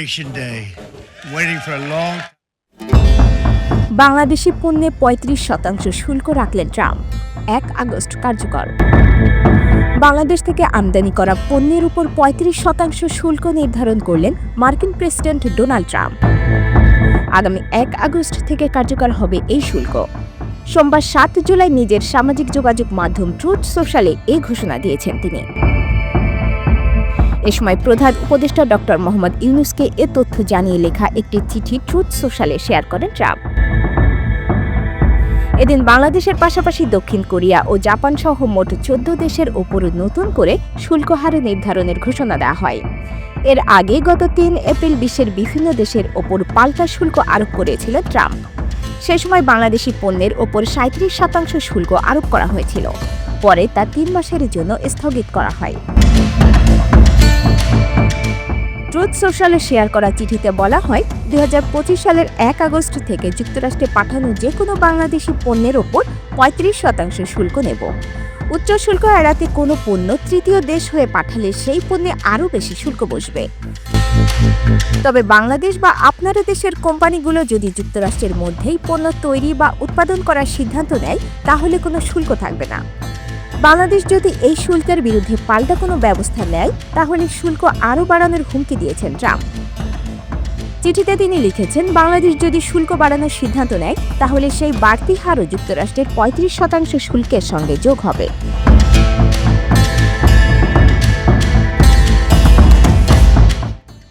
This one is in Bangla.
Liberation Day. Waiting for a long Bangladeshi পণ্যে ৩৫% শুল্ক রাখলেন ট্রাম্প। ১ আগস্ট কার্যকর। বাংলাদেশ থেকে আমদানি করা পণ্যের উপর ৩৫% শুল্ক নির্ধারণ করলেন মার্কিন প্রেসিডেন্ট ডোনাল্ড ট্রাম্প। আগামী ১ আগস্ট থেকে কার্যকর হবে এই শুল্ক। সোমবার ৭ জুলাই নিজের সামাজিক যোগাযোগ মাধ্যম ট্রুথ সোশ্যালে এই ঘোষণা দিয়েছেন তিনি। এ সময় প্রধান উপদেষ্টা ডক্টর মোহাম্মদ ইউনূসকে এ তথ্য জানিয়ে লেখা একটি চিঠি ট্রুথ সোশ্যালে শেয়ার করেন ট্রাম্প। এদিন বাংলাদেশের পাশাপাশি দক্ষিণ কোরিয়া ও জাপান সহ মোট ১৪ দেশের ওপর নতুন করে শুল্ক হার নির্ধারণের ঘোষণা দেওয়া হয়। এর আগে গত ৩ এপ্রিল বিশ্বের বিভিন্ন দেশের ওপর পাল্টা শুল্ক আরোপ করেছিলেন ট্রাম্প। সে সময় বাংলাদেশি পণ্যের ওপর ৩৭% শুল্ক আরোপ করা হয়েছিল। পরে তা ৩ মাসের জন্য স্থগিত করা হয়। ট্রুথ সোশ্যালে শেয়ার করা চিঠিতে বলা হয়, ২০২৫ সালের ১ আগস্ট থেকে যুক্তরাষ্ট্রে পাঠানো যে কোনো বাংলাদেশি পণ্যের ওপর ৩৫% শুল্ক নেব। উচ্চ শুল্ক এড়াতে কোনো পণ্য তৃতীয় দেশ হয়ে পাঠালে সেই পণ্যে আরও বেশি শুল্ক বসবে। তবে বাংলাদেশ বা আপনার দেশের কোম্পানিগুলো যদি যুক্তরাষ্ট্রের মধ্যেই পণ্য তৈরি বা উৎপাদন করার সিদ্ধান্ত নেয়, তাহলে কোনো শুল্ক থাকবে না। বাংলাদেশ যদি এই শুল্কের বিরুদ্ধে পাল্টা কোনো ব্যবস্থা নেয়, তাহলে শুল্ক আরও বাড়ানোর হুমকি দিয়েছেন ট্রাম্প। চিঠিতে তিনি লিখেছেন, বাংলাদেশ যদি শুল্ক বাড়ানোর সিদ্ধান্ত নেয়, তাহলে সেই বাড়তি হারও যুক্তরাষ্ট্রের ৩৫% শুল্কের সঙ্গে যোগ হবে।